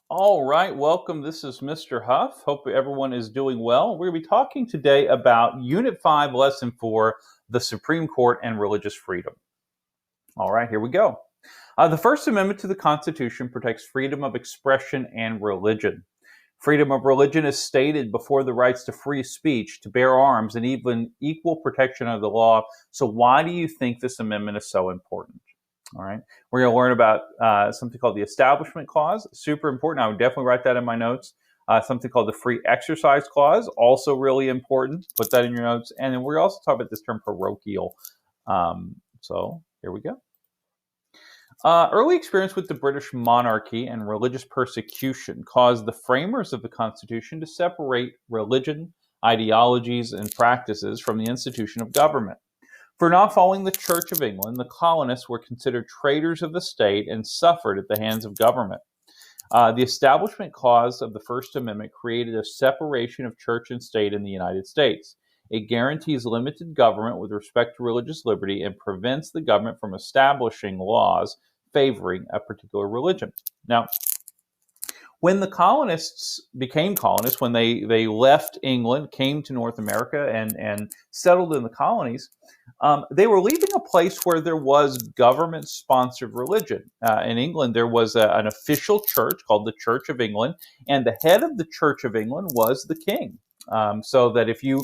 All right, welcome. This is Mr. Huff. Hope everyone is doing well. We're going to be talking today about Unit 5, Lesson 4, the Supreme Court and Religious Freedom. All right, here we go. The First Amendment to the Constitution protects freedom of expression and religion. Freedom of religion is stated before the rights to free speech, to bear arms, and even equal protection of the law. So, why do you think this amendment is so important? All right. We're going to learn about something called the Establishment Clause. Super important. I would definitely write that in my notes. Something called the Free Exercise Clause, also really important. Put that in your notes. And then we're also talking about this term parochial. So here we go. Early experience with the British monarchy and religious persecution caused the framers of the Constitution to separate religion, ideologies, and practices from the institution of government. For not following the Church of England, the colonists were considered traitors of the state and suffered at the hands of government. The Establishment Clause of the First Amendment created a separation of church and state in the United States. It guarantees limited government with respect to religious liberty and prevents the government from establishing laws favoring a particular religion. Now, when the colonists became colonists, when they left England, came to North America and settled in the colonies, they were leaving a place where there was government-sponsored religion. In England, there was an official church called the Church of England, and the head of the Church of England was the king. So that if you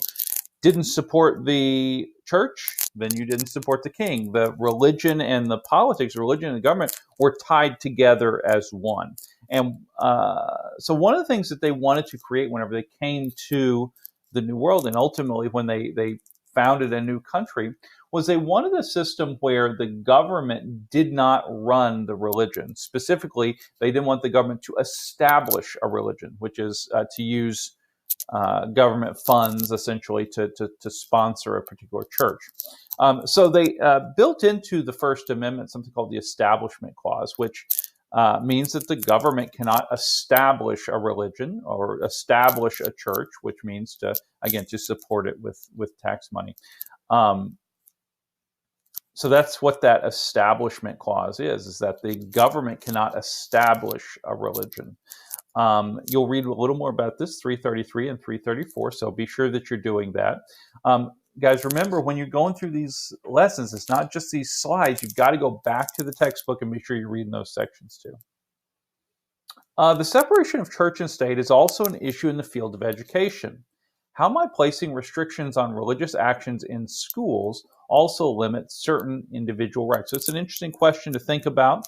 didn't support the church, then you didn't support the king. The religion and the politics, religion and the government were tied together as one. And so one of the things that they wanted to create whenever they came to the New World, and ultimately when they founded a new country, was they wanted a system where the government did not run the religion. Specifically, they didn't want the government to establish a religion, which is to use government funds essentially to sponsor a particular church. So they built into the First Amendment something called the Establishment Clause, which means that the government cannot establish a religion or establish a church, which means to support it with tax money. So that's what that Establishment Clause is that the government cannot establish a religion. You'll read a little more about this, 333 and 334, so be sure that you're doing that. Guys, remember, when you're going through these lessons, it's not just these slides. You've got to go back to the textbook and make sure you're reading those sections too. The separation of church and state is also an issue in the field of education. How might placing restrictions on religious actions in schools also limit certain individual rights? So it's an interesting question to think about.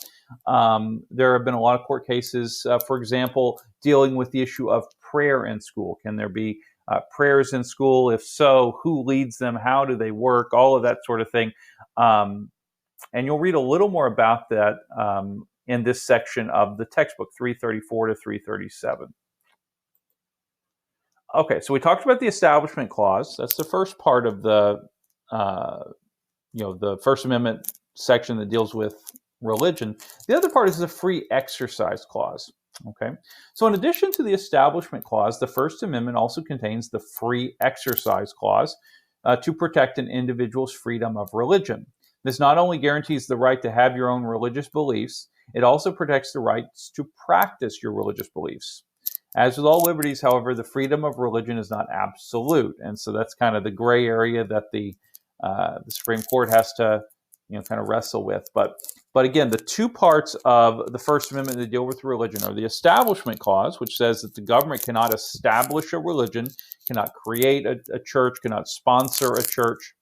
There have been a lot of court cases, for example, dealing with the issue of prayer in school. Can there be prayers in school? If so, who leads them? How do they work? All of that sort of thing. And you'll read a little more about that in this section of the textbook, 334 to 337. Okay, so we talked about the Establishment Clause. That's the first part of the First Amendment section that deals with religion. The other part is the Free Exercise Clause. Okay, so in addition to the Establishment Clause, the First Amendment also contains the Free Exercise Clause to protect an individual's freedom of religion. This not only guarantees the right to have your own religious beliefs, it also protects the rights to practice your religious beliefs. As with all liberties, however, the freedom of religion is not absolute, and so that's kind of the gray area that the Supreme Court has to, kind of wrestle with. But again, the two parts of the First Amendment that deal with religion are the Establishment Clause, which says that the government cannot establish a religion, cannot create a church, cannot sponsor a church,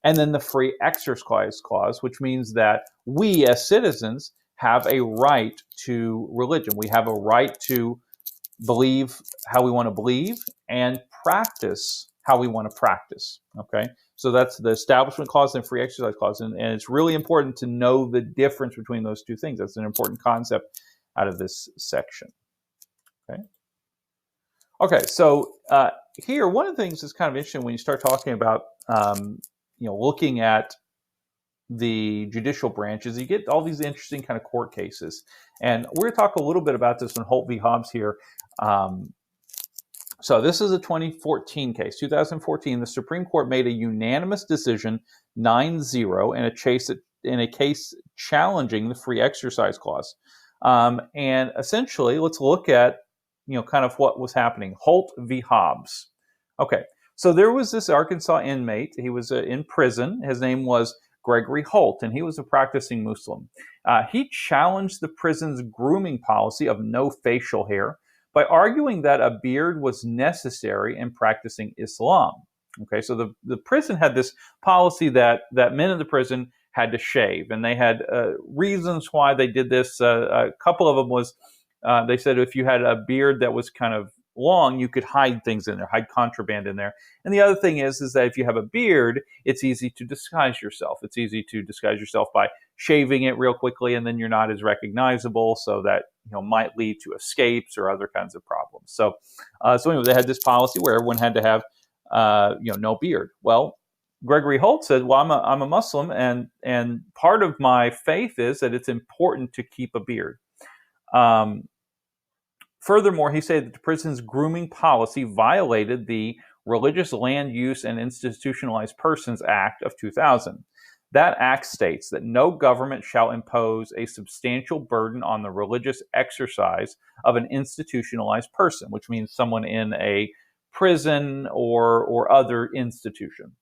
and then the Free Exercise Clause, which means that we as citizens have a right to religion. We have a right to believe how we want to believe and practice how we want to practice. Okay, so that's the Establishment Clause and Free Exercise Clause, and it's really important to know the difference between those two things. That's an important concept out of this section. Okay, so here, one of the things that's kind of interesting when you start talking about looking at the judicial branches, you get all these interesting kind of court cases. And we're going to talk a little bit about this in Holt v. Hobbs here. So this is a 2014 case. 2014, the Supreme Court made a unanimous decision, 9-0, in a case challenging the Free Exercise Clause. And essentially, let's look at kind of what was happening. Holt v. Hobbs. Okay, so there was this Arkansas inmate. He was in prison. His name was Gregory Holt, and he was a practicing Muslim. He challenged the prison's grooming policy of no facial hair by arguing that a beard was necessary in practicing Islam. Okay, so the prison had this policy that men in the prison had to shave, and they had reasons why they did this. A couple of them was they said if you had a beard that was kind of long, you could hide things in there, hide contraband in there. And the other thing is that if you have a beard, it's easy to disguise yourself. It's easy to disguise yourself by shaving it real quickly, and then you're not as recognizable, so that might lead to escapes or other kinds of problems. So anyway, they had this policy where everyone had to have no beard. Well, Gregory Holt said, "Well, I'm a Muslim, and part of my faith is that it's important to keep a beard." Furthermore, he said that the prison's grooming policy violated the Religious Land Use and Institutionalized Persons Act of 2000. That act states that no government shall impose a substantial burden on the religious exercise of an institutionalized person, which means someone in a prison or other institution,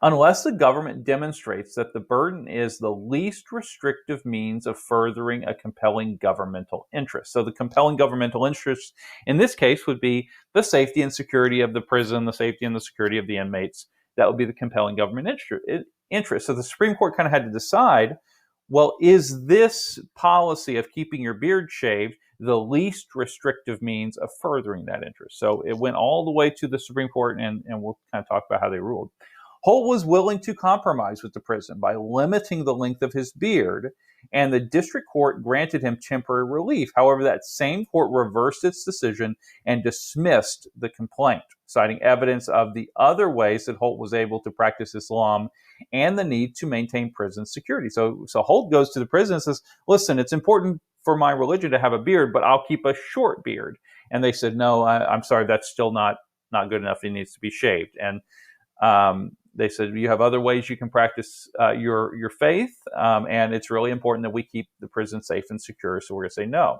unless the government demonstrates that the burden is the least restrictive means of furthering a compelling governmental interest. So the compelling governmental interest in this case would be the safety and security of the prison, the safety and the security of the inmates. That would be the compelling government interest. So the Supreme Court kind of had to decide, well, is this policy of keeping your beard shaved the least restrictive means of furthering that interest? So it went all the way to the Supreme Court, and we'll kind of talk about how they ruled. Holt was willing to compromise with the prison by limiting the length of his beard, and the district court granted him temporary relief. However, that same court reversed its decision and dismissed the complaint, citing evidence of the other ways that Holt was able to practice Islam and the need to maintain prison security. So Holt goes to the prison and says, "Listen, it's important for my religion to have a beard, but I'll keep a short beard." And they said, "No, I'm sorry, that's still not good enough. It needs to be shaved." And they said, "You have other ways you can practice your faith, and it's really important that we keep the prison safe and secure, so we're going to say no."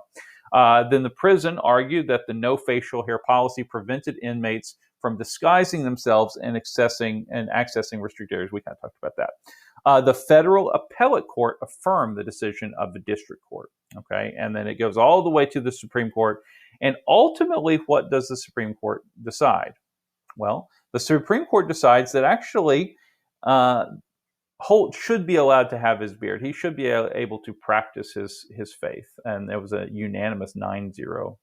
Then the prison argued that the no facial hair policy prevented inmates from disguising themselves and accessing restricted areas. We kind of talked about that. The federal appellate court affirmed the decision of the district court. Okay, and then it goes all the way to the Supreme Court. And ultimately, what does the Supreme Court decide? Well, the Supreme Court decides that actually Holt should be allowed to have his beard. He should be able to practice his faith. And it was a unanimous 9-0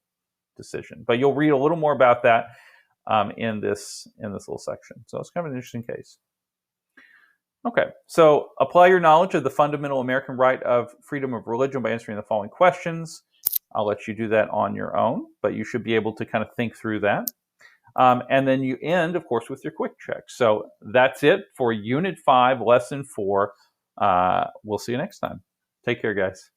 decision. But you'll read a little more about that in this little section. So it's kind of an interesting case. Okay, so apply your knowledge of the fundamental American right of freedom of religion by answering the following questions. I'll let you do that on your own, but you should be able to kind of think through that. And then you end, of course, with your quick check. So that's it for Unit 5, Lesson 4. We'll see you next time. Take care, guys.